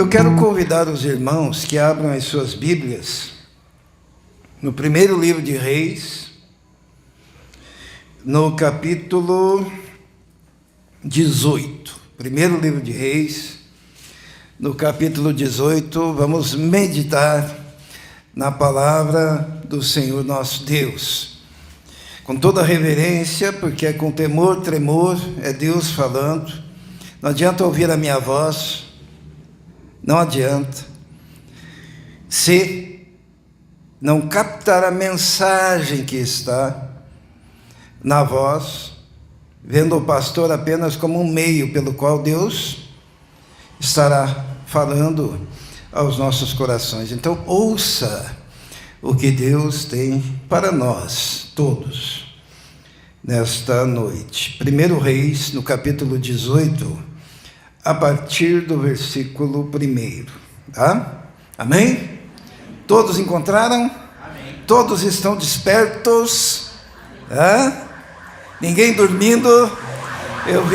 Eu quero convidar os irmãos que abram as suas Bíblias no primeiro livro de Reis, no capítulo 18. Primeiro livro de Reis, no capítulo 18, vamos meditar na palavra do Senhor nosso Deus. Com toda reverência, porque é com temor, tremor, é Deus falando. Não adianta ouvir a minha voz, não adianta. Se não captar a mensagem que está na voz, vendo o pastor apenas como um meio pelo qual Deus estará falando aos nossos corações. Então, ouça o que Deus tem para nós, todos, nesta noite. 1 Reis, no capítulo 18, a partir do versículo 1. Tá? Amém? Todos encontraram? Amém. Todos estão despertos? Ninguém dormindo? Eu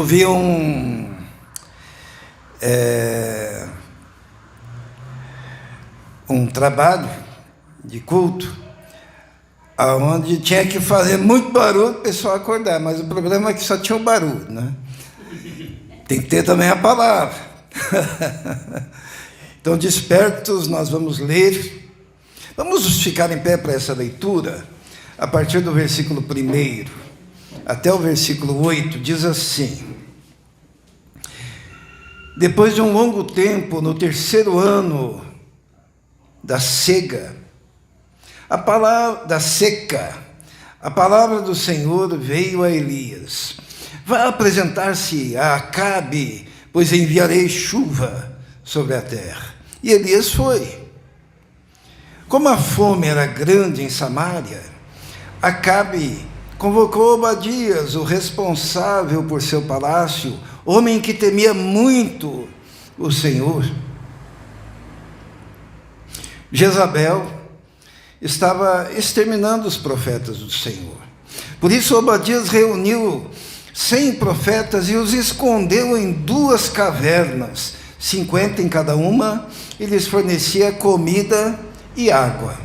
vi um trabalho de culto onde tinha que fazer muito barulho para o pessoal acordar, mas o problema é que só tinha o barulho, né? Tem que ter também a palavra. Então, despertos, nós vamos ler. Vamos ficar em pé para essa leitura. A partir do versículo 1 até o versículo 8, diz assim: depois de um longo tempo, no terceiro ano da seca, a palavra do Senhor veio a Elias: vá apresentar-se a Acabe, pois enviarei chuva sobre a terra. E Elias foi. Como a fome era grande em Samaria, Acabe convocou Obadias, o responsável por seu palácio, homem que temia muito o Senhor. Jezabel estava exterminando os profetas do Senhor. Por isso Obadias reuniu 100 profetas e os escondeu em 2 cavernas, 50 em cada uma, e lhes fornecia comida e água.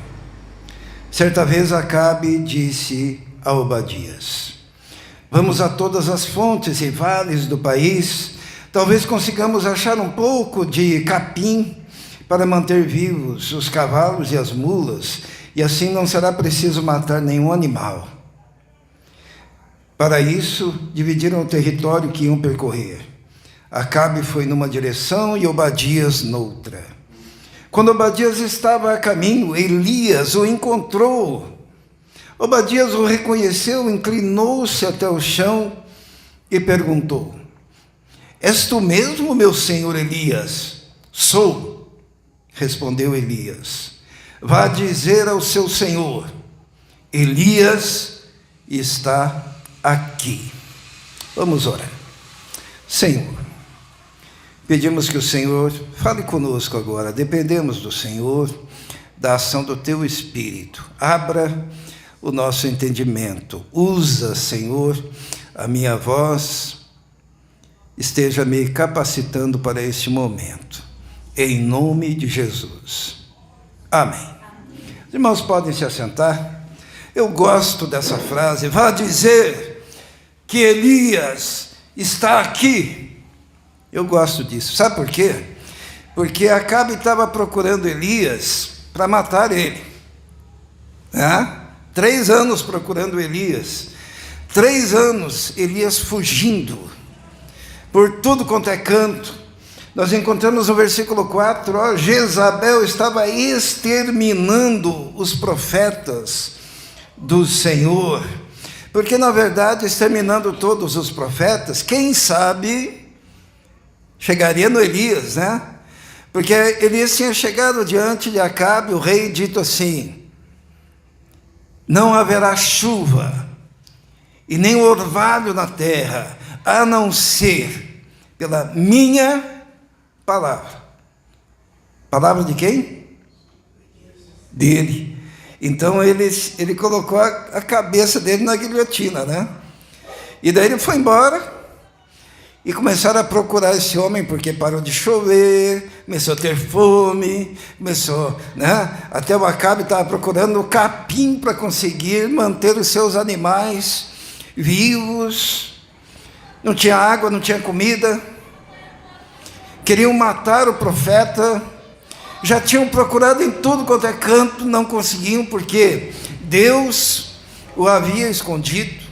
Certa vez Acabe disse a Obadias: vamos a todas as fontes e vales do país, talvez consigamos achar um pouco de capim para manter vivos os cavalos e as mulas, e assim não será preciso matar nenhum animal. Para isso, dividiram o território que iam percorrer. Acabe foi numa direção e Obadias noutra. Quando Obadias estava a caminho, Elias o encontrou. Obadias o reconheceu, inclinou-se até o chão e perguntou: és tu mesmo, meu senhor Elias? Sou, respondeu Elias. Vá dizer ao seu senhor: Elias está aqui. Vamos orar. Senhor, pedimos que o Senhor fale conosco agora. Dependemos do Senhor, da ação do teu Espírito. Abra o nosso entendimento. Usa, Senhor, a minha voz, esteja me capacitando para este momento. Em nome de Jesus. Amém. Os irmãos podem se assentar. Eu gosto dessa frase: vá dizer que Elias está aqui. Eu gosto disso. Sabe por quê? Porque Acabe estava procurando Elias para matar ele. 3 anos procurando Elias. 3 anos Elias fugindo por tudo quanto é canto. Nós encontramos no versículo 4, Jezabel estava exterminando os profetas do Senhor. Porque, na verdade, exterminando todos os profetas, quem sabe chegaria no Elias, né? Porque Elias tinha chegado diante de Acabe, o rei, dito assim: não haverá chuva e nem orvalho na terra, a não ser pela minha palavra. Palavra de quem? Dele. Então ele colocou a cabeça dele na guilhotina, né? E daí ele foi embora e começaram a procurar esse homem, porque parou de chover, começou a ter fome, começou, né? Até o Acabe estava procurando o capim para conseguir manter os seus animais vivos. Não tinha água, não tinha comida. Queriam matar o profeta. Já tinham procurado em tudo quanto é canto, não conseguiam, porque Deus o havia escondido.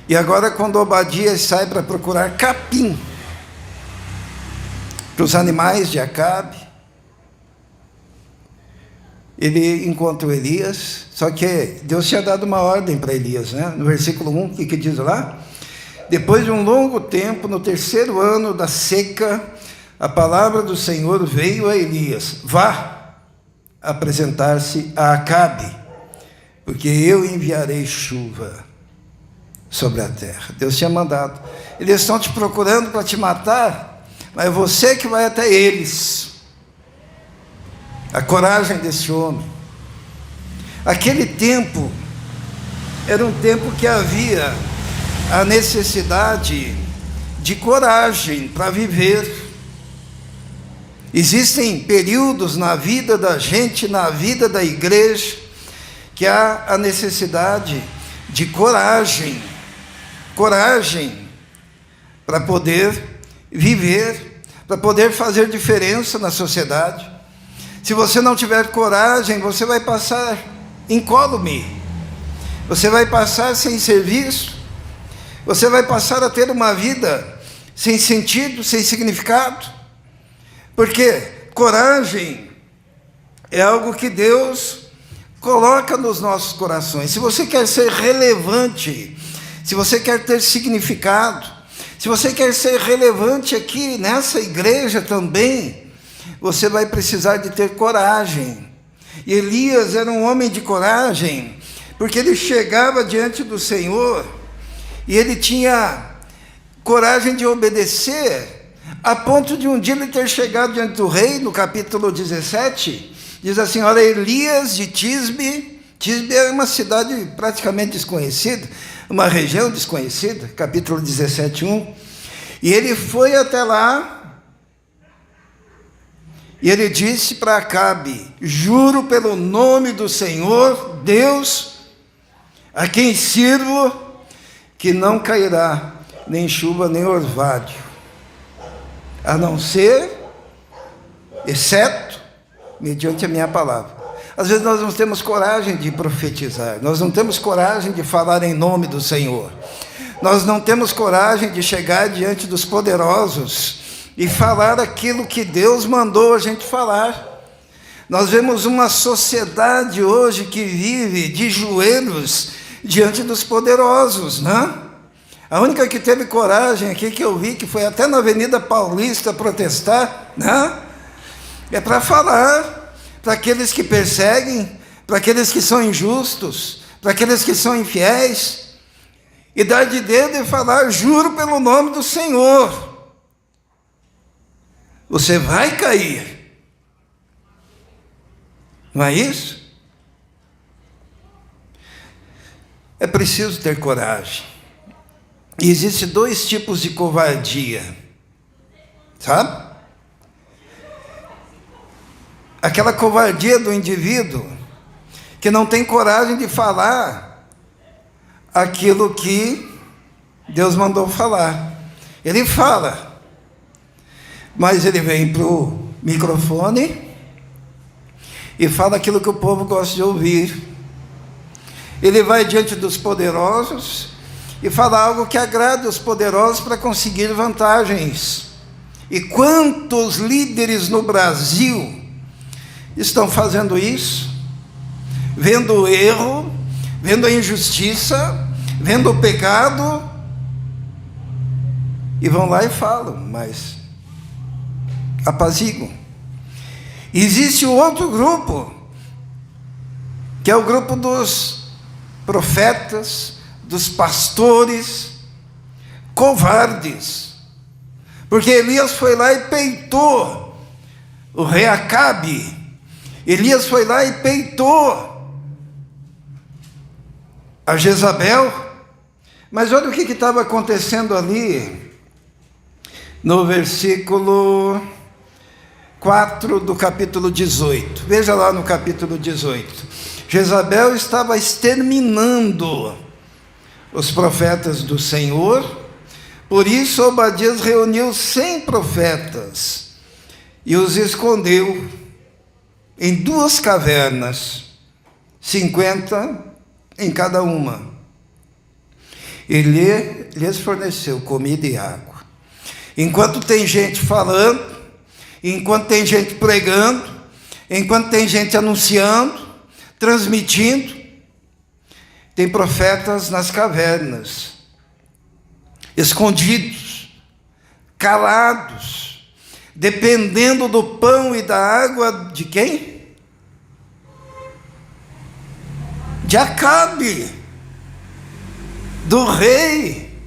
E agora, quando Obadias sai para procurar capim para os animais de Acabe, ele encontra o Elias, só que Deus tinha dado uma ordem para Elias, né? No versículo 1, o que diz lá? Depois de um longo tempo, no 3º ano da seca, a palavra do Senhor veio a Elias: vá apresentar-se a Acabe, porque eu enviarei chuva sobre a terra. Deus tinha mandado. Eles estão te procurando para te matar, mas é você que vai até eles. A coragem desse homem. Aquele tempo era um tempo que havia a necessidade de coragem para viver. Existem períodos na vida da gente, na vida da igreja, que há a necessidade de coragem para poder viver, para poder fazer diferença na sociedade. Se você não tiver coragem, você vai passar incólume, você vai passar sem serviço, você vai passar a ter uma vida sem sentido, sem significado, porque coragem é algo que Deus coloca nos nossos corações. Se você quer ser relevante, se você quer ter significado, se você quer ser relevante aqui nessa igreja também, você vai precisar de ter coragem. E Elias era um homem de coragem, porque ele chegava diante do Senhor e ele tinha coragem de obedecer, a ponto de um dia ele ter chegado diante do rei. No capítulo 17, diz assim: olha, Elias de Tisbe. Tisbe é uma cidade praticamente desconhecida, uma região desconhecida, capítulo 17, 1. E ele foi até lá, e ele disse para Acabe: juro pelo nome do Senhor, Deus, a quem sirvo, que não cairá nem chuva nem orvalho, a não ser, exceto, mediante a minha palavra. Às vezes nós não temos coragem de profetizar, nós não temos coragem de falar em nome do Senhor, nós não temos coragem de chegar diante dos poderosos e falar aquilo que Deus mandou a gente falar. Nós vemos uma sociedade hoje que vive de joelhos diante dos poderosos, né? A única que teve coragem aqui que eu vi, que foi até na Avenida Paulista protestar, né? É para falar para aqueles que perseguem, para aqueles que são injustos, para aqueles que são infiéis, e dar de dedo e falar: juro pelo nome do Senhor, você vai cair. Não é isso? É preciso ter coragem. E existem 2 tipos de covardia, sabe? Aquela covardia do indivíduo que não tem coragem de falar aquilo que Deus mandou falar. Ele fala, mas ele vem para o microfone e fala aquilo que o povo gosta de ouvir. Ele vai diante dos poderosos e fala algo que agrada os poderosos para conseguir vantagens. E quantos líderes no Brasil estão fazendo isso, vendo o erro, vendo a injustiça, vendo o pecado, e vão lá e falam, mas apaziguam. Existe um outro grupo, que é o grupo dos profetas, dos pastores, covardes, porque Elias foi lá e peitou o rei Acabe. Elias foi lá e peitou a Jezabel, Mas olha o que estava acontecendo ali no versículo 4 do capítulo 18. Veja lá no capítulo 18. Jezabel estava exterminando os profetas do Senhor, por isso Obadias reuniu 100 profetas e os escondeu em 2 cavernas, 50 em cada uma. Ele lhes forneceu comida e água. Enquanto tem gente falando, enquanto tem gente pregando, enquanto tem gente anunciando, transmitindo, tem profetas nas cavernas, escondidos, calados, dependendo do pão e da água de quem? De Acabe, do rei.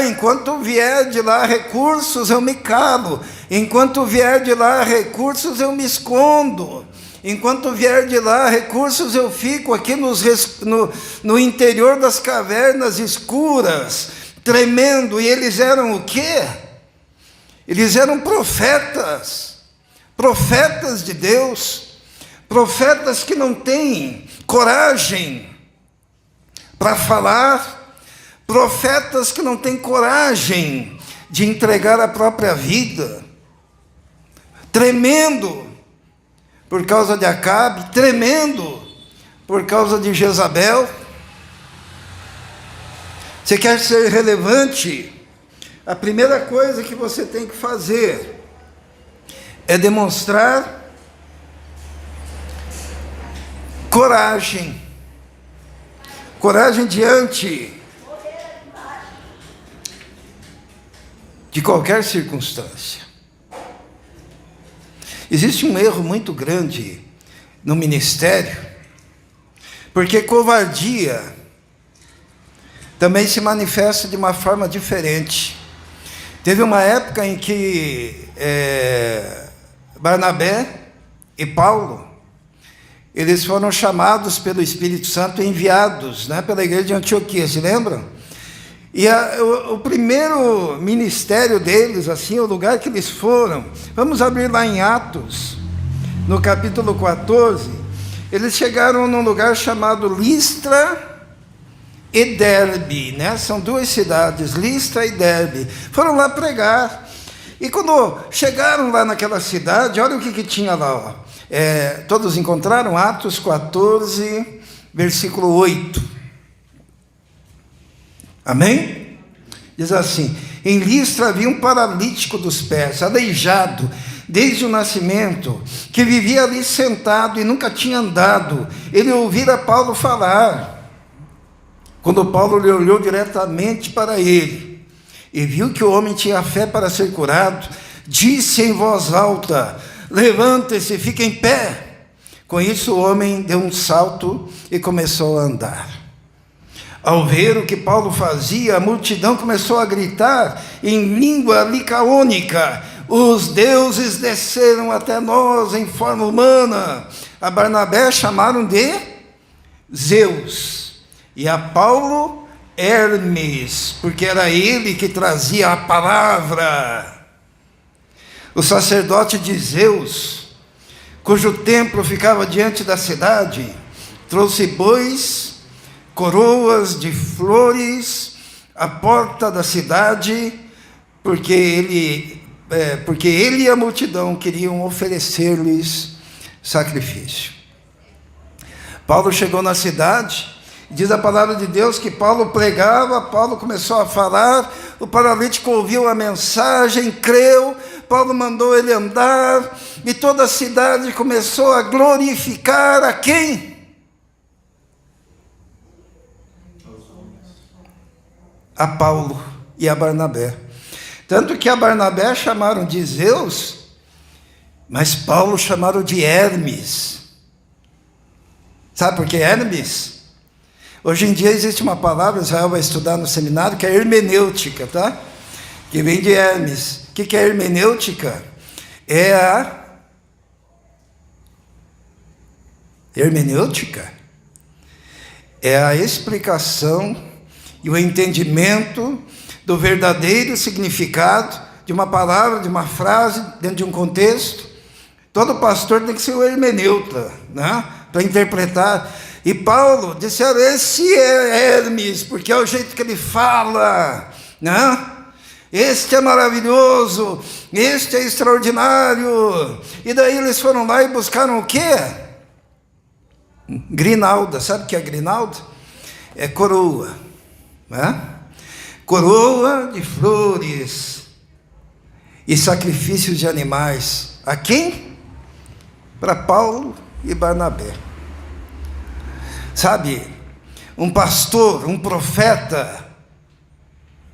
Enquanto vier de lá recursos, eu me calo. Enquanto vier de lá recursos, eu me escondo. Enquanto vier de lá recursos, eu fico aqui no interior das cavernas escuras, tremendo. E eles eram o quê? Eles eram profetas de Deus, profetas que não têm coragem para falar, profetas que não têm coragem de entregar a própria vida, tremendo por causa de Acabe, tremendo por causa de Jezabel. Você quer ser relevante? A primeira coisa que você tem que fazer é demonstrar coragem. Coragem diante de qualquer circunstância. Existe um erro muito grande no ministério, porque covardia também se manifesta de uma forma diferente. Teve uma época em que Barnabé e Paulo, eles foram chamados pelo Espírito Santo, enviados, pela igreja de Antioquia, se lembram? E o primeiro ministério deles, assim, o lugar que eles foram, vamos abrir lá em Atos, no capítulo 14, eles chegaram num lugar chamado Listra e Derbe, São 2 cidades, Listra e Derbe. Foram lá pregar. E quando chegaram lá naquela cidade, olha o que tinha lá, todos encontraram? Atos 14, versículo 8. Amém? Diz assim: em Listra havia um paralítico dos pés, aleijado desde o nascimento, que vivia ali sentado e nunca tinha andado. Ele ouvira Paulo falar. Quando Paulo lhe olhou diretamente para ele e viu que o homem tinha fé para ser curado, disse em voz alta: levante-se, fique em pé. Com isso o homem deu um salto e começou a andar. Ao ver o que Paulo fazia, a multidão começou a gritar em língua licaônica: os deuses desceram até nós em forma humana. A Barnabé chamaram de Zeus, e a Paulo Hermes, porque era ele que trazia a palavra. O sacerdote de Zeus, cujo templo ficava diante da cidade, trouxe bois, coroas de flores à porta da cidade, porque ele e a multidão queriam oferecer-lhes sacrifício. Paulo chegou na cidade, diz a palavra de Deus que Paulo pregava, Paulo começou a falar, o paralítico ouviu a mensagem, creu, Paulo mandou ele andar, e toda a cidade começou a glorificar a quem? A Paulo e a Barnabé. Tanto que a Barnabé chamaram de Zeus, mas Paulo chamaram de Hermes. Sabe por que Hermes? Hoje em dia existe uma palavra, Israel vai estudar no seminário, que é hermenêutica, tá? Que vem de Hermes. O que é hermenêutica? Hermenêutica é a explicação e o entendimento do verdadeiro significado de uma palavra, de uma frase, dentro de um contexto. Todo pastor tem que ser o hermeneuta, né? Para interpretar. E Paulo disse: esse é Hermes, porque é o jeito que ele fala, né? Este é maravilhoso, este é extraordinário. E daí eles foram lá e buscaram o quê? Grinalda. Sabe o que é grinalda? É coroa, né? Coroa de flores e sacrifícios de animais. A quem? Para Paulo e Barnabé. Sabe, um pastor, um profeta,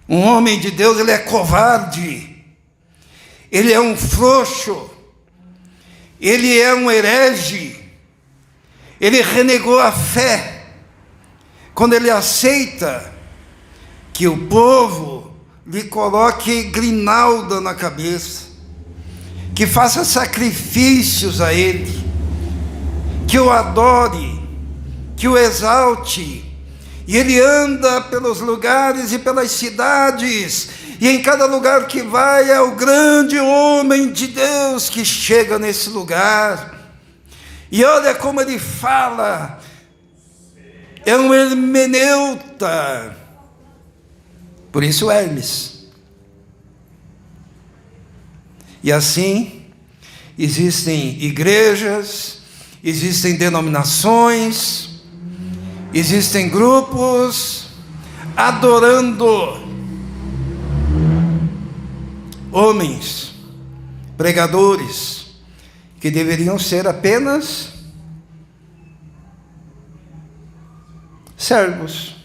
um homem de Deus, ele é covarde, ele é um frouxo, ele é um herege, ele renegou a fé quando ele aceita que o povo lhe coloque grinalda na cabeça, que faça sacrifícios a ele, que o adore, que o exalte. E ele anda pelos lugares e pelas cidades, e em cada lugar que vai é o grande homem de Deus que chega nesse lugar. E olha como ele fala, é um hermeneuta, por isso Hermes. E assim, existem igrejas, existem denominações, existem grupos adorando homens, pregadores, que deveriam ser apenas servos.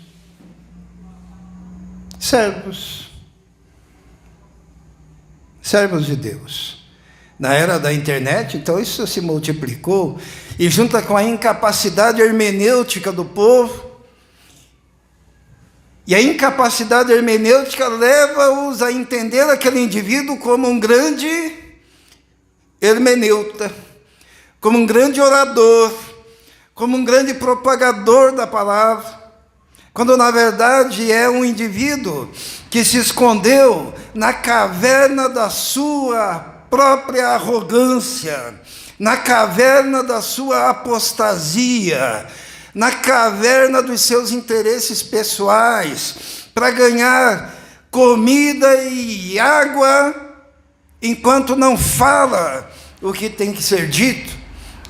Servos de Deus. Na era da internet, então isso se multiplicou, e junta com a incapacidade hermenêutica do povo, e a incapacidade hermenêutica leva-os a entender aquele indivíduo como um grande hermeneuta, como um grande orador, como um grande propagador da palavra, quando na verdade é um indivíduo que se escondeu na caverna da sua própria arrogância, na caverna da sua apostasia, na caverna dos seus interesses pessoais, para ganhar comida e água, enquanto não fala o que tem que ser dito,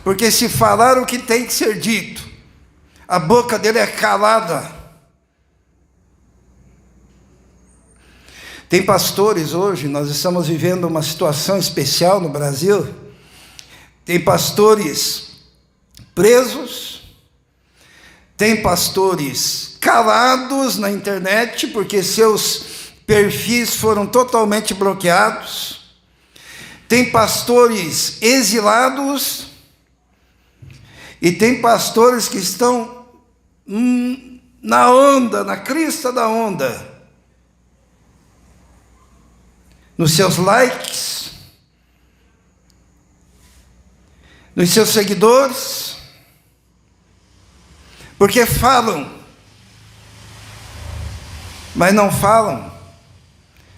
porque se falar o que tem que ser dito, a boca dele é calada. Tem pastores hoje, nós estamos vivendo uma situação especial no Brasil, tem pastores presos, tem pastores calados na internet, porque seus perfis foram totalmente bloqueados, tem pastores exilados, e tem pastores que estão na onda, na crista da onda, nos seus likes, nos seus seguidores, porque falam, mas não falam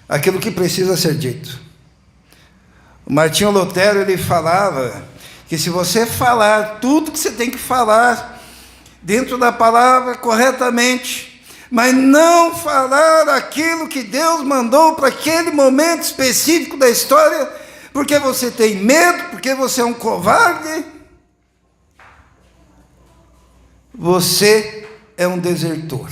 aquilo que precisa ser dito. O Martinho Lutero, ele falava que se você falar tudo que você tem que falar dentro da palavra corretamente, mas não falar aquilo que Deus mandou para aquele momento específico da história, porque você tem medo, porque você é um covarde, você é um desertor.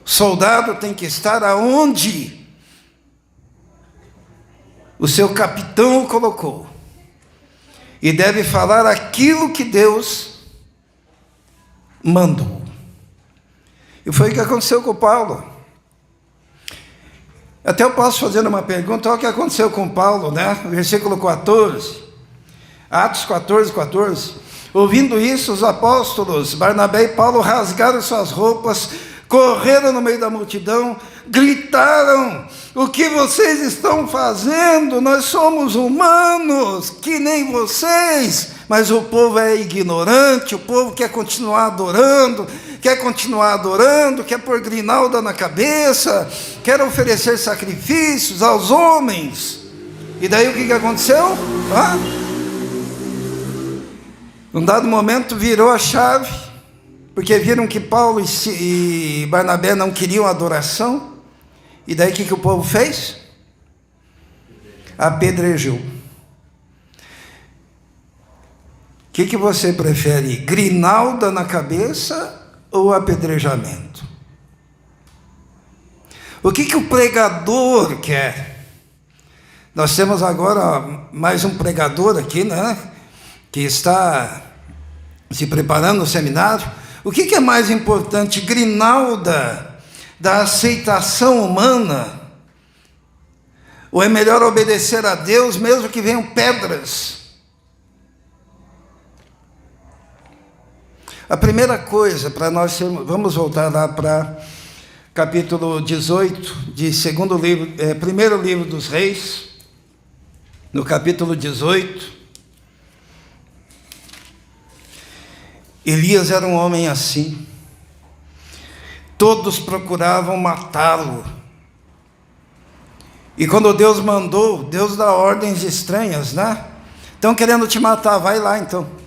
O soldado tem que estar aonde o seu capitão o colocou, e deve falar aquilo que Deus mandou. E foi o que aconteceu com Paulo. Até eu posso fazer uma pergunta: olha o que aconteceu com Paulo, né? Versículo 14, Atos 14. Ouvindo isso, os apóstolos Barnabé e Paulo rasgaram suas roupas, correram no meio da multidão, gritaram: o que vocês estão fazendo? Nós somos humanos, que nem vocês. mas o povo é ignorante, o povo quer continuar adorando, quer pôr grinalda na cabeça, quer oferecer sacrifícios aos homens. E daí o que aconteceu? Num dado momento virou a chave, porque viram que Paulo e Barnabé não queriam adoração, e daí o que o povo fez? Apedrejou. O que você prefere, grinalda na cabeça ou apedrejamento? O que o pregador quer? Nós temos agora mais um pregador aqui, né? Que está se preparando no seminário. O que é mais importante, grinalda da aceitação humana? Ou é melhor obedecer a Deus, mesmo que venham pedras? A primeira coisa, para nós sermos, vamos voltar lá para capítulo 18, primeiro livro dos Reis, no capítulo 18. Elias era um homem assim. Todos procuravam matá-lo. E quando Deus mandou, Deus dá ordens estranhas, né? Estão querendo te matar, vai lá então.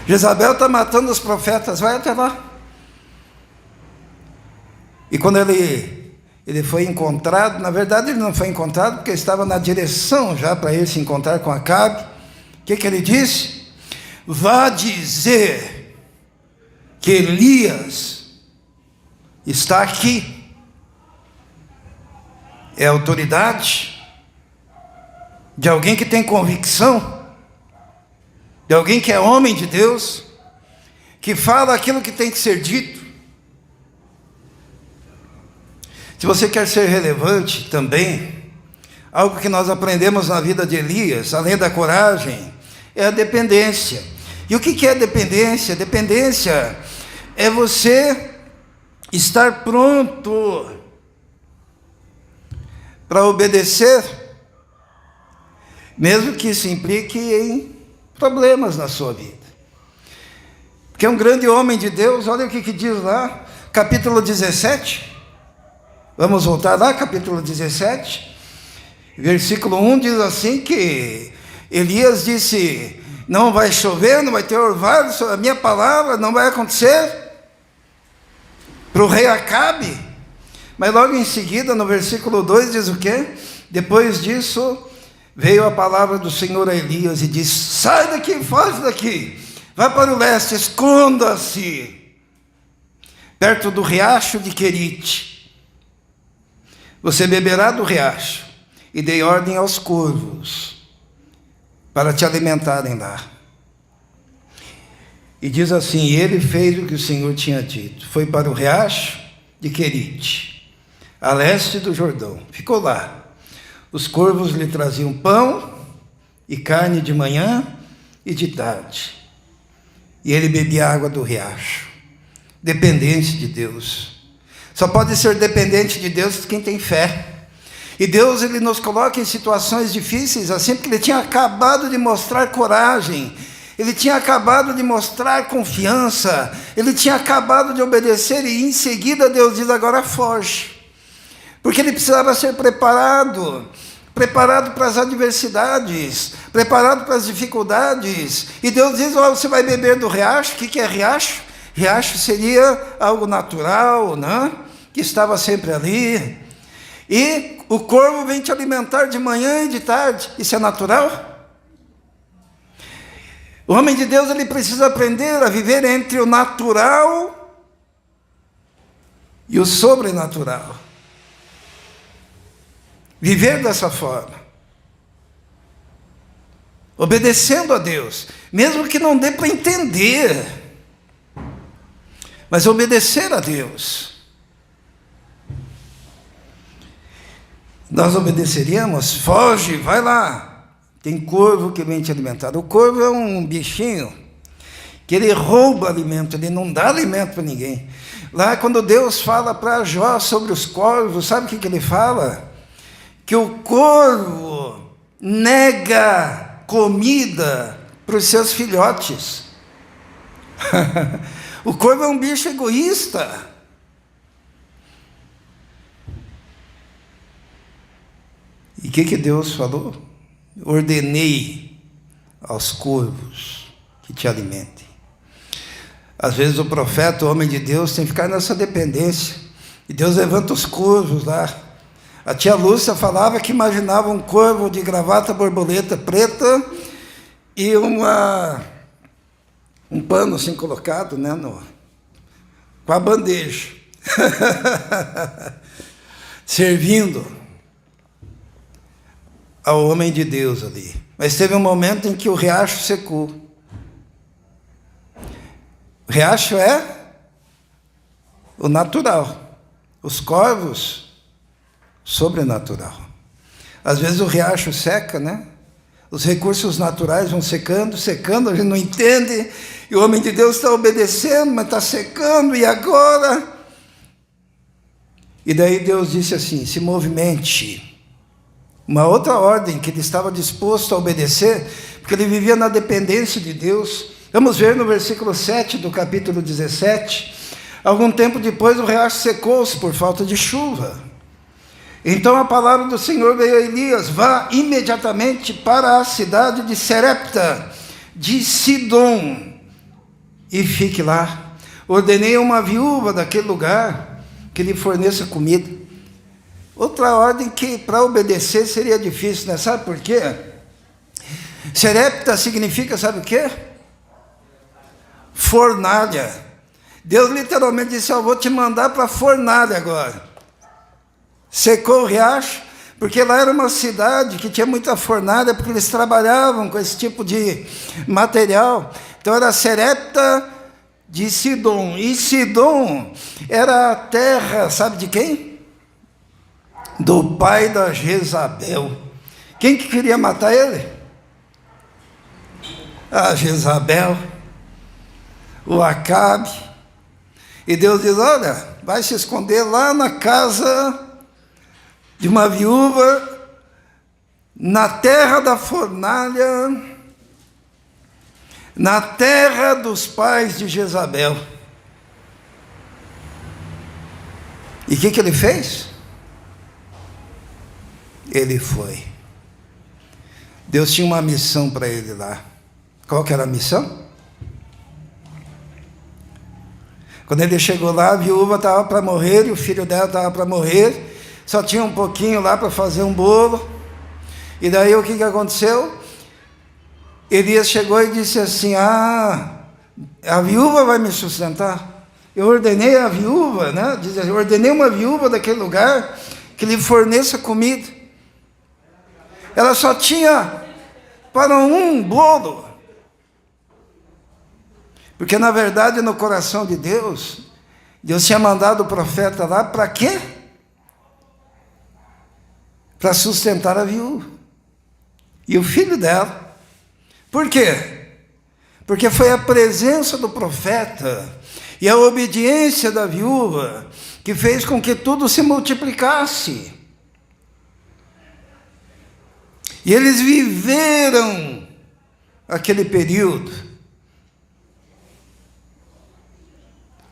Jezabel está matando os profetas, vai até lá. E quando ele foi encontrado, na verdade ele não foi encontrado, porque estava na direção já para ele se encontrar com Acabe. O que ele disse? Vá dizer que Elias está aqui. É autoridade de alguém que tem convicção, de alguém que é homem de Deus, que fala aquilo que tem que ser dito. Se você quer ser relevante também, algo que nós aprendemos na vida de Elias, além da coragem, é a dependência. E o que é dependência? Dependência é você estar pronto para obedecer, mesmo que isso implique em problemas na sua vida. Porque é um grande homem de Deus, olha o que diz lá, capítulo 17. Vamos voltar lá, capítulo 17, versículo 1 diz assim que Elias disse, não vai chover, não vai ter orvalho, a minha palavra não vai acontecer, para o rei Acabe. Mas logo em seguida, no versículo 2 diz o quê? Depois disso, veio a palavra do Senhor a Elias e disse, sai daqui, foge daqui, vai para o leste, esconda-se, perto do riacho de Querite. Você beberá do riacho, e dei ordem aos corvos, para te alimentarem lá. E diz assim, ele fez o que o Senhor tinha dito, foi para o riacho de Querite, a leste do Jordão, ficou lá. Os corvos lhe traziam pão e carne de manhã e de tarde, e ele bebia água do riacho, dependente de Deus. Só pode ser dependente de Deus quem tem fé. E Deus, ele nos coloca em situações difíceis, assim, porque ele tinha acabado de mostrar coragem, ele tinha acabado de mostrar confiança, ele tinha acabado de obedecer, e em seguida Deus diz, agora foge. Porque ele precisava ser preparado para as adversidades, preparado para as dificuldades. E Deus diz, você vai beber do riacho. O que é riacho? Riacho seria algo natural, né? Que estava sempre ali. E o corvo vem te alimentar de manhã e de tarde. Isso é natural? O homem de Deus, ele precisa aprender a viver entre o natural e o sobrenatural. Viver dessa forma. Obedecendo a Deus. Mesmo que não dê para entender. Mas obedecer a Deus. Nós obedeceríamos? Foge, vai lá. Tem corvo que vem te alimentar. O corvo é um bichinho que ele rouba alimento, ele não dá alimento para ninguém. Lá quando Deus fala para Jó sobre os corvos, sabe o que ele fala? Que o corvo nega comida para os seus filhotes. O corvo é um bicho egoísta. E o que Deus falou? Ordenei aos corvos que te alimentem. Às vezes o profeta, o homem de Deus, tem que ficar nessa dependência. E Deus levanta os corvos lá. A tia Lúcia falava que imaginava um corvo de gravata borboleta preta e um pano assim colocado, né, com a bandeja. Servindo ao homem de Deus ali. Mas teve um momento em que o riacho secou. O riacho é o natural. Os corvos, sobrenatural. Às vezes o riacho seca, né? Os recursos naturais vão secando, a gente não entende, e o homem de Deus está obedecendo, mas está secando, e agora? E daí Deus disse assim, se movimente. Uma outra ordem que ele estava disposto a obedecer, porque ele vivia na dependência de Deus. Vamos ver no versículo 7 do capítulo 17. Algum tempo depois o riacho secou-se por falta de chuva. Então a palavra do Senhor veio a Elias, vá imediatamente para a cidade de Serepta, de Sidom, e fique lá. Ordenei a uma viúva daquele lugar que lhe forneça comida. Outra ordem que para obedecer seria difícil, né? Sabe por quê? Serepta significa, sabe o quê? Fornalha. Deus literalmente disse, eu vou te mandar para a fornalha agora. Secou o riacho, porque lá era uma cidade que tinha muita fornalha, porque eles trabalhavam com esse tipo de material. Então era Serepta de Sidom. E Sidom era a terra, sabe de quem? Do pai da Jezabel. Quem que queria matar ele? A Jezabel, o Acabe. E Deus diz, olha, vai se esconder lá na casa de uma viúva, na terra da fornalha, na terra dos pais de Jezabel. E o que ele fez? Ele foi. Deus tinha uma missão para ele lá. Qual que era a missão? Quando ele chegou lá, a viúva estava para morrer, e o filho dela estava para morrer, só tinha um pouquinho lá para fazer um bolo. E daí o que aconteceu? Elias chegou e disse assim, a viúva vai me sustentar. Eu ordenei a viúva, né? Diz assim, eu ordenei uma viúva daquele lugar que lhe forneça comida. Ela só tinha para um bolo. Porque, na verdade, no coração de Deus, Deus tinha mandado o profeta lá para quê? Para sustentar a viúva. E o filho dela. Por quê? Porque foi a presença do profeta e a obediência da viúva que fez com que tudo se multiplicasse. E eles viveram aquele período.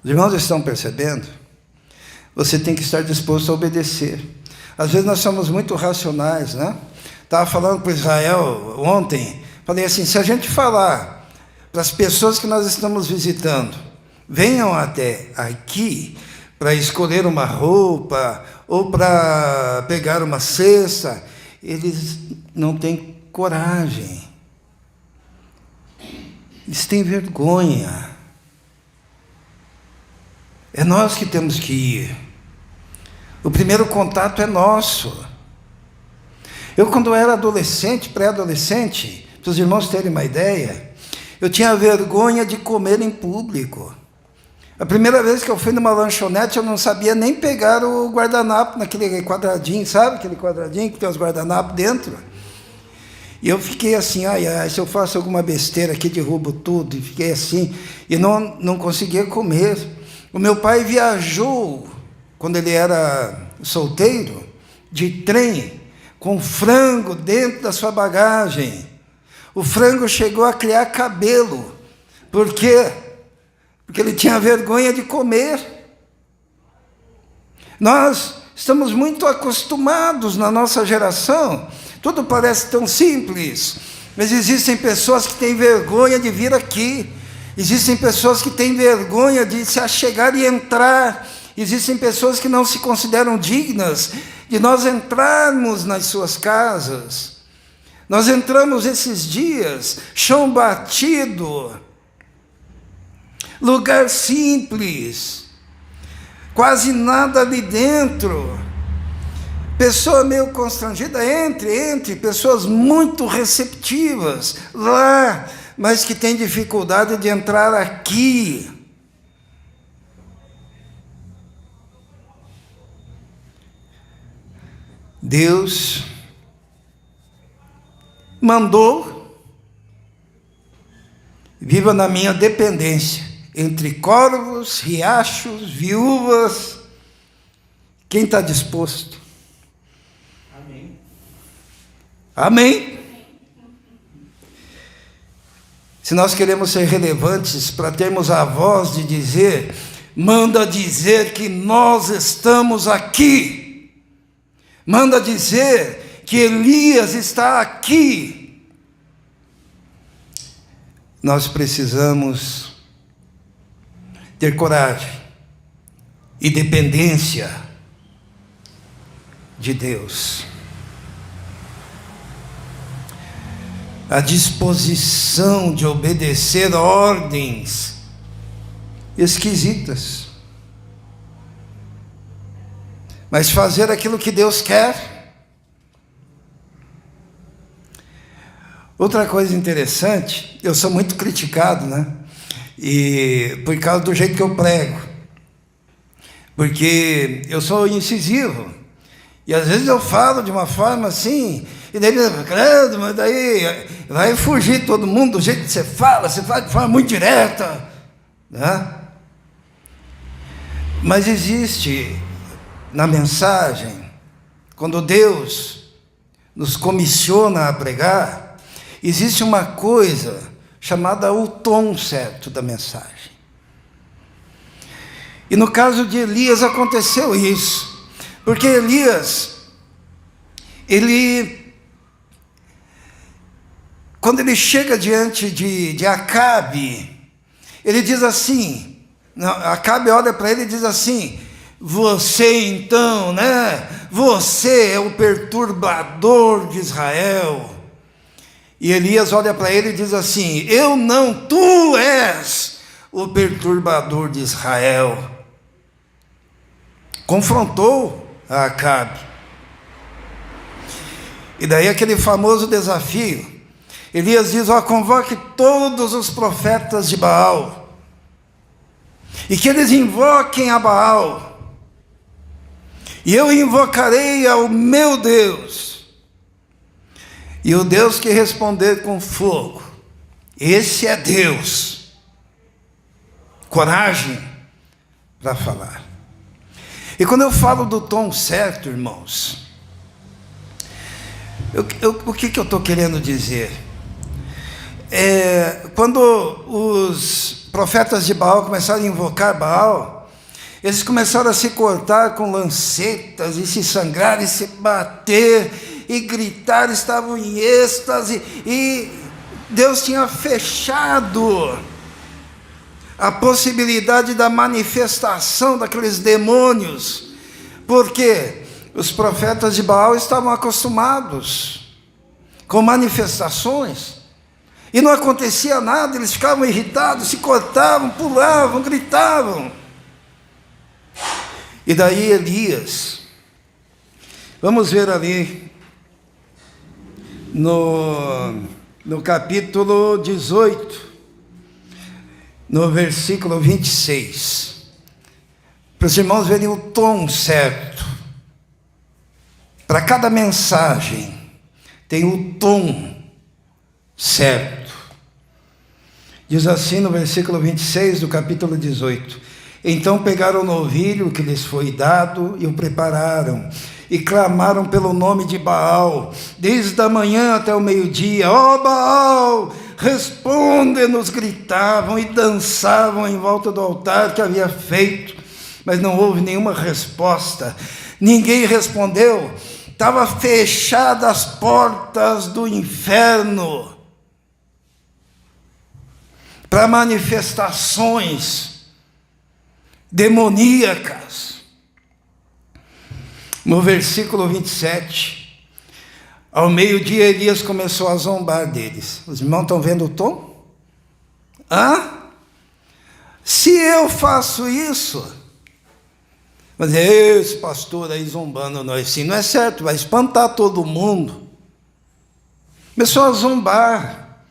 Os irmãos estão percebendo? Você tem que estar disposto a obedecer. Às vezes nós somos muito racionais, né? Estava falando para Israel ontem, falei assim, se a gente falar para as pessoas que nós estamos visitando, venham até aqui para escolher uma roupa ou para pegar uma cesta, eles não têm coragem. Eles têm vergonha. É nós que temos que ir. O primeiro contato é nosso. Eu, quando era adolescente, pré-adolescente, para os irmãos terem uma ideia, eu tinha vergonha de comer em público. A primeira vez que eu fui numa lanchonete, eu não sabia nem pegar o guardanapo naquele quadradinho, sabe? Aquele quadradinho que tem os guardanapos dentro. E eu fiquei assim, se eu faço alguma besteira aqui, derrubo tudo. E fiquei assim, e não conseguia comer. O meu pai viajou, quando ele era solteiro, de trem, com frango dentro da sua bagagem. O frango chegou a criar cabelo. Por quê? Porque ele tinha vergonha de comer. Nós estamos muito acostumados na nossa geração, tudo parece tão simples, mas existem pessoas que têm vergonha de vir aqui, existem pessoas que têm vergonha de se achegar e entrar, existem pessoas que não se consideram dignas de nós entrarmos nas suas casas. Nós entramos esses dias, chão batido, lugar simples, quase nada ali dentro, pessoa meio constrangida, entre, pessoas muito receptivas lá, mas que tem dificuldade de entrar aqui. Deus mandou, viva na minha dependência, entre corvos, riachos, viúvas. Quem está disposto? Amém. Amém? Se nós queremos ser relevantes para termos a voz de dizer, manda dizer que nós estamos aqui. Manda dizer que Elias está aqui. Nós precisamos ter coragem e dependência de Deus. A disposição de obedecer ordens esquisitas, mas fazer aquilo que Deus quer. Outra coisa interessante, eu sou muito criticado, né? E por causa do jeito que eu prego, porque eu sou incisivo, e às vezes eu falo de uma forma assim, e daí ele credo, mas daí vai fugir todo mundo do jeito que você fala de forma muito direta, né? Mas existe na mensagem, quando Deus nos comissiona a pregar, existe uma coisa chamada o tom certo da mensagem. E no caso de Elias aconteceu isso, porque Elias, quando ele chega diante de Acabe, ele diz assim, Acabe olha para ele e diz assim, você então, né? Você é o perturbador de Israel. E Elias olha para ele e diz assim, eu não, tu és o perturbador de Israel. Confrontou a Acabe. E daí aquele famoso desafio, Elias diz, convoque todos os profetas de Baal, e que eles invoquem a Baal, e eu invocarei ao meu Deus, e o Deus que responder com fogo, esse é Deus. Coragem para falar. E quando eu falo do tom certo, irmãos, o que eu estou querendo dizer? Quando os profetas de Baal começaram a invocar Baal, eles começaram a se cortar com lancetas, e se sangrar, e se bater, e gritar, estavam em êxtase, e Deus tinha fechado a possibilidade da manifestação daqueles demônios, porque os profetas de Baal estavam acostumados com manifestações, e não acontecia nada, eles ficavam irritados, se cortavam, pulavam, gritavam. E daí Elias, vamos ver ali no capítulo 18, no versículo 26, para os irmãos verem o tom certo. Para cada mensagem tem o tom certo. Diz assim no versículo 26 do capítulo 18: então pegaram o novilho que lhes foi dado e o prepararam, e clamaram pelo nome de Baal, desde a manhã até o meio-dia. Ó Baal, responde-nos, gritavam e dançavam em volta do altar que havia feito, mas não houve nenhuma resposta. Ninguém respondeu. Estavam fechadas as portas do inferno para manifestações demoníacas. No versículo 27, ao meio-dia Elias começou a zombar deles. Os irmãos estão vendo o tom? Se eu faço isso, mas esse pastor aí zombando nós, sim, não é certo, vai espantar todo mundo. Começou a zombar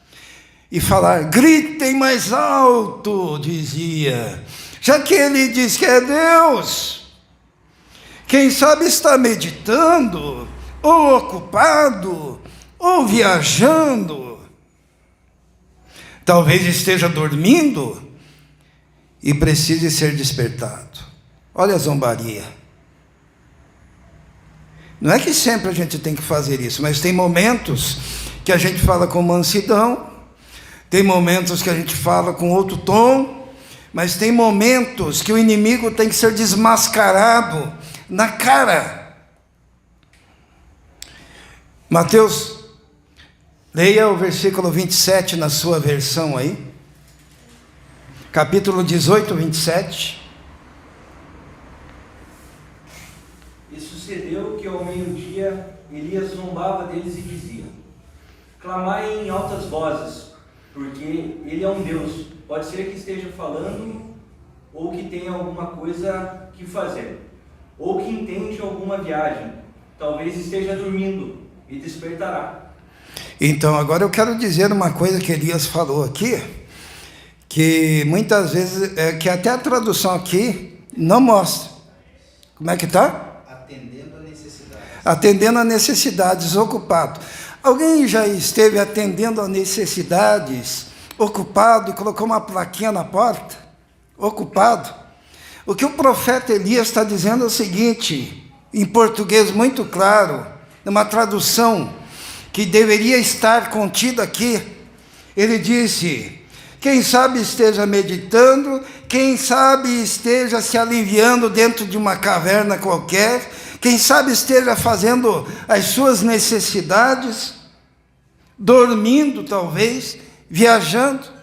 e falar, gritem mais alto, dizia, já que ele diz que é Deus. Quem sabe está meditando, ou ocupado, ou viajando. Talvez esteja dormindo e precise ser despertado. Olha a zombaria. Não é que sempre a gente tem que fazer isso, mas tem momentos que a gente fala com mansidão, tem momentos que a gente fala com outro tom, mas tem momentos que o inimigo tem que ser desmascarado na cara. Mateus, leia o versículo 27 na sua versão aí. Capítulo 18, 27. E sucedeu que ao meio-dia Elias zombava deles e dizia, clamai em altas vozes, porque ele é um Deus. Pode ser que esteja falando, ou que tenha alguma coisa que fazer, ou que entende alguma viagem. Talvez esteja dormindo e despertará. Então, agora eu quero dizer uma coisa que Elias falou aqui, que muitas vezes, que até a tradução aqui não mostra. Como é que está? Atendendo a necessidades. Atendendo a necessidades, ocupado. Alguém já esteve atendendo a necessidades, ocupado, e colocou uma plaquinha na porta? Ocupado. O que o profeta Elias está dizendo é o seguinte, em português muito claro, numa tradução que deveria estar contida aqui. Ele disse, quem sabe esteja meditando, quem sabe esteja se aliviando dentro de uma caverna qualquer, quem sabe esteja fazendo as suas necessidades, dormindo talvez, viajando.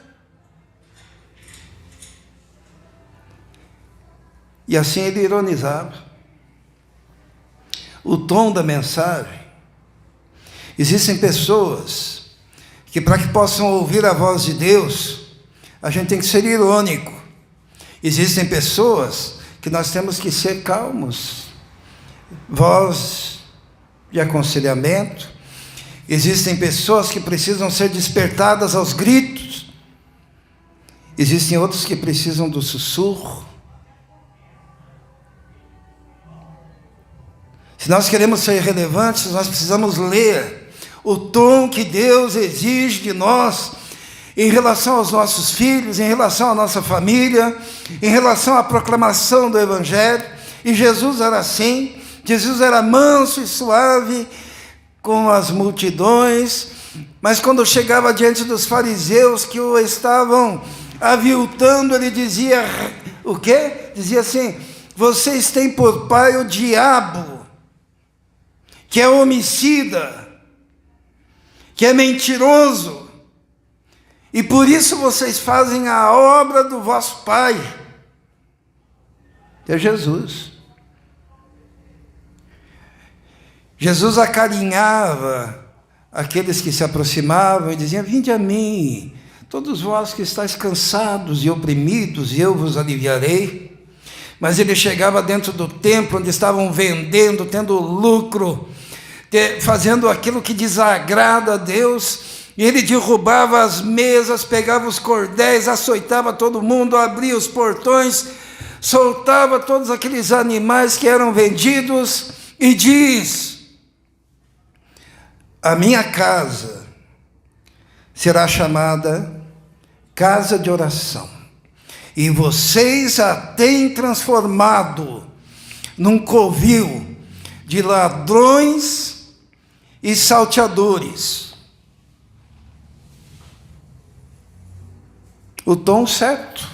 E assim ele ironizava. O tom da mensagem. Existem pessoas que, para que possam ouvir a voz de Deus, a gente tem que ser irônico. Existem pessoas que nós temos que ser calmos, voz de aconselhamento. Existem pessoas que precisam ser despertadas aos gritos. Existem outros que precisam do sussurro. Se nós queremos ser relevantes, nós precisamos ler o tom que Deus exige de nós em relação aos nossos filhos, em relação à nossa família, em relação à proclamação do Evangelho. E Jesus era assim, Jesus era manso e suave com as multidões, mas quando chegava diante dos fariseus que o estavam aviltando, ele dizia o quê? Dizia assim, vocês têm por pai o diabo, que é homicida, que é mentiroso, e por isso vocês fazem a obra do vosso pai. É Jesus. Jesus acarinhava aqueles que se aproximavam e dizia, vinde a mim, todos vós que estáis cansados e oprimidos, e eu vos aliviarei. Mas ele chegava dentro do templo, onde estavam vendendo, tendo lucro, fazendo aquilo que desagrada a Deus, e ele derrubava as mesas, pegava os cordéis, açoitava todo mundo, abria os portões, soltava todos aqueles animais que eram vendidos, e diz, a minha casa será chamada casa de oração, e vocês a têm transformado num covil de ladrões e salteadores. O tom certo,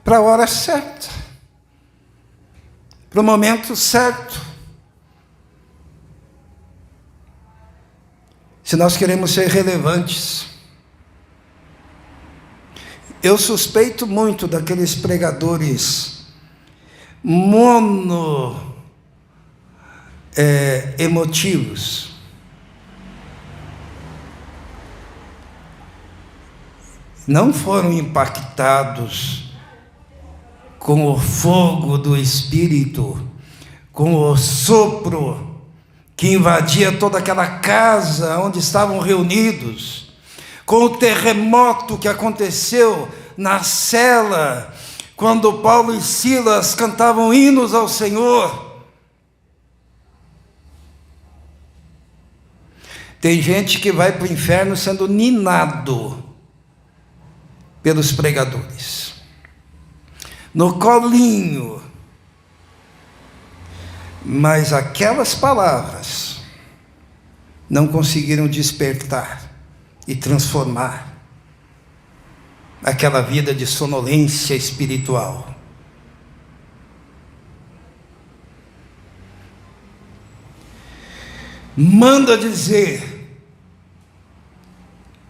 para a hora certa, para o momento certo. Se nós queremos ser relevantes, eu suspeito muito daqueles pregadores emotivos. Não foram impactados com o fogo do Espírito, com o sopro que invadia toda aquela casa onde estavam reunidos, com o terremoto que aconteceu na cela, quando Paulo e Silas cantavam hinos ao Senhor. Tem gente que vai para o inferno sendo ninado pelos pregadores, no colinho, mas aquelas palavras não conseguiram despertar e transformar aquela vida de sonolência espiritual. Manda dizer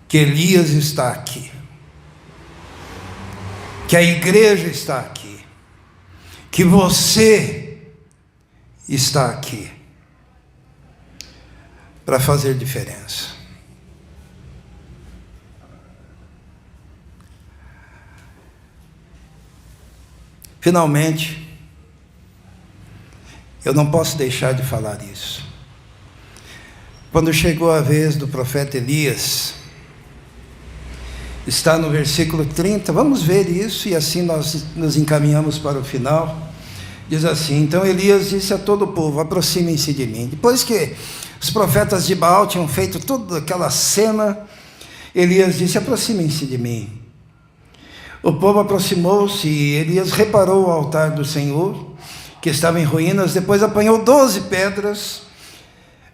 que Elias está aqui, que a igreja está aqui, que você está aqui para fazer diferença. Finalmente, eu não posso deixar de falar isso. Quando chegou a vez do profeta Elias, está no versículo 30, vamos ver isso e assim nós nos encaminhamos para o final. Diz assim: então Elias disse a todo o povo: aproximem-se de mim. Depois que os profetas de Baal tinham feito toda aquela cena, Elias disse: aproximem-se de mim. O povo aproximou-se e Elias reparou o altar do Senhor, que estava em ruínas. Depois apanhou 12 pedras,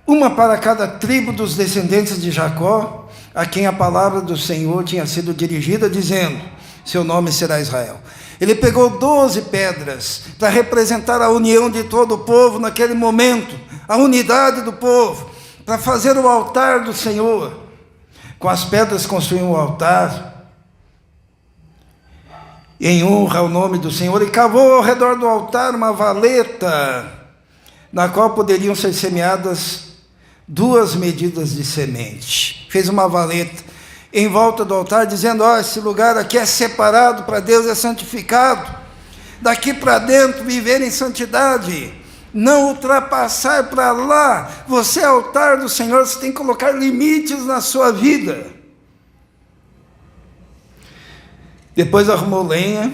uma para cada tribo dos descendentes de Jacó, a quem a palavra do Senhor tinha sido dirigida, dizendo: seu nome será Israel. Ele pegou 12 pedras para representar a união de todo o povo naquele momento, a unidade do povo, para fazer o altar do Senhor. Com as pedras construiu um altar em honra ao nome do Senhor, e cavou ao redor do altar uma valeta, na qual poderiam ser semeadas 2 medidas de semente. Fez uma valeta em volta do altar, dizendo: esse lugar aqui é separado para Deus, é santificado. Daqui para dentro viver em santidade, não ultrapassar para lá. Você é altar do Senhor, você tem que colocar limites na sua vida. Depois arrumou lenha,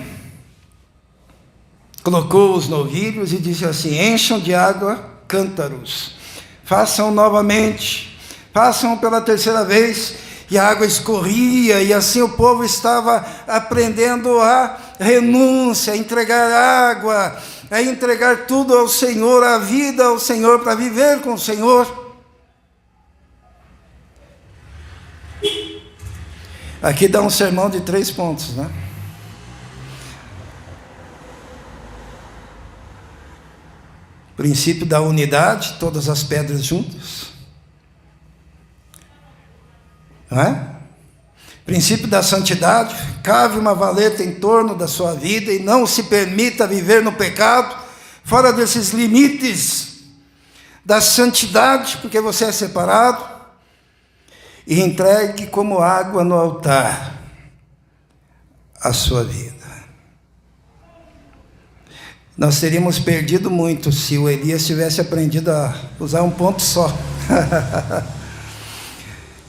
colocou os novilhos e disse assim: encham de água cântaros, façam novamente, façam pela 3ª vez. E a água escorria, e assim o povo estava aprendendo a renúncia, a entregar água, a entregar tudo ao Senhor, a vida ao Senhor, para viver com o Senhor. Aqui dá um sermão de 3 pontos, né? Princípio da unidade, todas as pedras juntas. Não é? Princípio da santidade, cave uma valeta em torno da sua vida e não se permita viver no pecado, fora desses limites da santidade, porque você é separado. E entregue como água no altar a sua vida. Nós teríamos perdido muito se o Elias tivesse aprendido a usar um ponto só.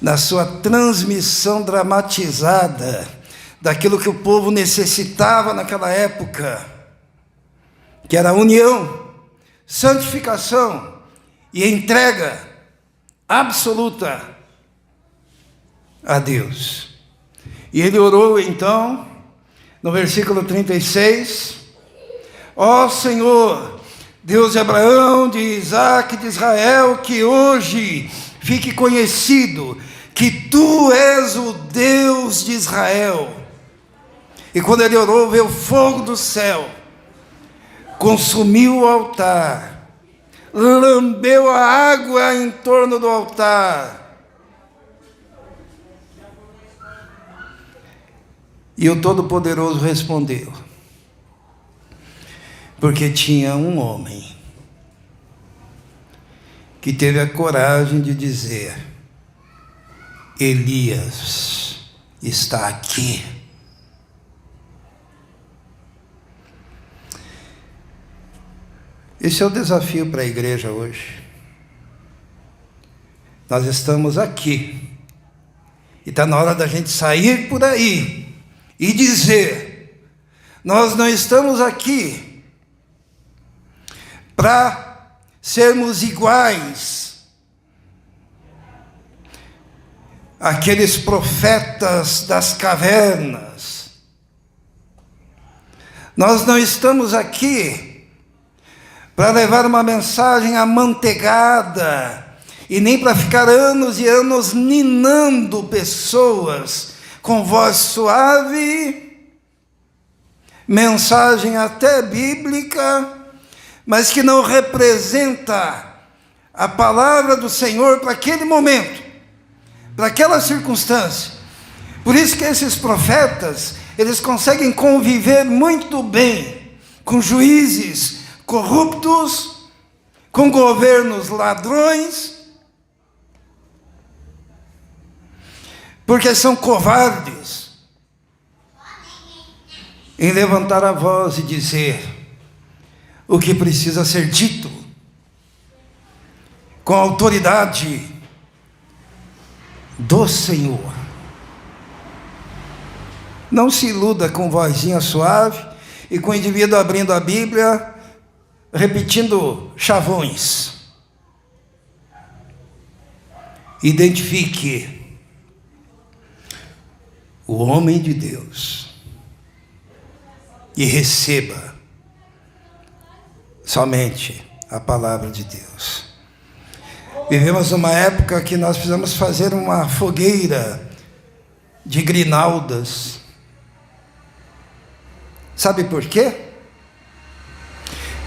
Na sua transmissão dramatizada daquilo que o povo necessitava naquela época, que era união, santificação e entrega absoluta a Deus. E ele orou então, no versículo 36, ó Senhor, Deus de Abraão, de Isaac, de Israel, que hoje fique conhecido que tu és o Deus de Israel. E quando ele orou, veio fogo do céu, consumiu o altar, lambeu a água em torno do altar. E o Todo-Poderoso respondeu, porque tinha um homem que teve a coragem de dizer: Elias está aqui. Esse é o desafio para a igreja hoje. Nós estamos aqui, e está na hora da gente sair por aí e dizer: nós não estamos aqui para sermos iguais àqueles profetas das cavernas. Nós não estamos aqui para levar uma mensagem amanteigada, e nem para ficar anos e anos ninando pessoas com voz suave, mensagem até bíblica, mas que não representa a palavra do Senhor para aquele momento, para aquela circunstância. Por isso que esses profetas, eles conseguem conviver muito bem com juízes corruptos, com governos ladrões, porque são covardes em levantar a voz e dizer o que precisa ser dito, com a autoridade do Senhor. Não se iluda com vozinha suave e com o indivíduo abrindo a Bíblia, repetindo chavões. Identifique o homem de Deus e receba somente a palavra de Deus. Vivemos numa época que nós precisamos fazer uma fogueira de grinaldas. Sabe por quê?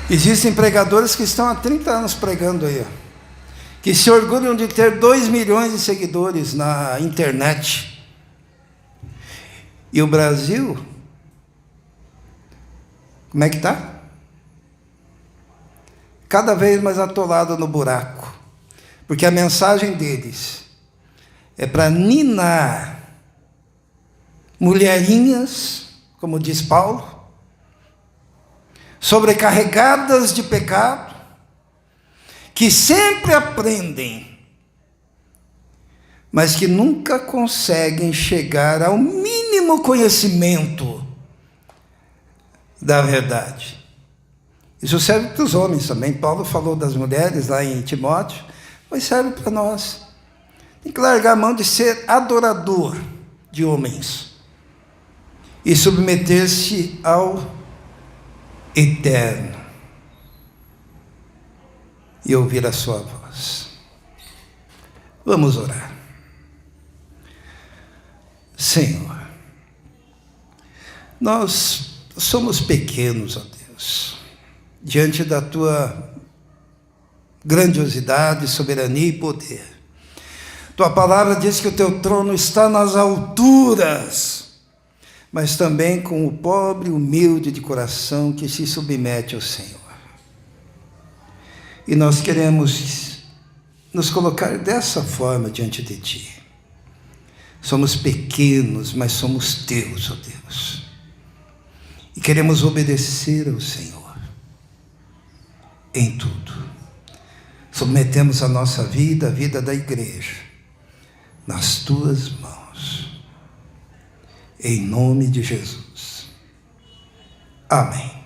Existem pregadores que estão há 30 anos pregando aí, que se orgulham de ter 2 milhões de seguidores na internet. E o Brasil, como é que está? Cada vez mais atolado no buraco, porque a mensagem deles é para ninar mulherinhas, como diz Paulo, sobrecarregadas de pecado, que sempre aprendem, mas que nunca conseguem chegar ao mínimo conhecimento da verdade. Isso serve para os homens também. Paulo falou das mulheres lá em Timóteo, mas serve para nós. Tem que largar a mão de ser adorador de homens e submeter-se ao Eterno e ouvir a sua voz. Vamos orar. Senhor, nós somos pequenos, ó Deus, diante da tua grandiosidade, soberania e poder. Tua palavra diz que o teu trono está nas alturas, mas também com o pobre, humilde de coração que se submete ao Senhor. E nós queremos nos colocar dessa forma diante de Ti. Somos pequenos, mas somos Teus, ó Deus. E queremos obedecer ao Senhor em tudo. Submetemos a nossa vida, a vida da igreja, nas Tuas mãos. Em nome de Jesus. Amém.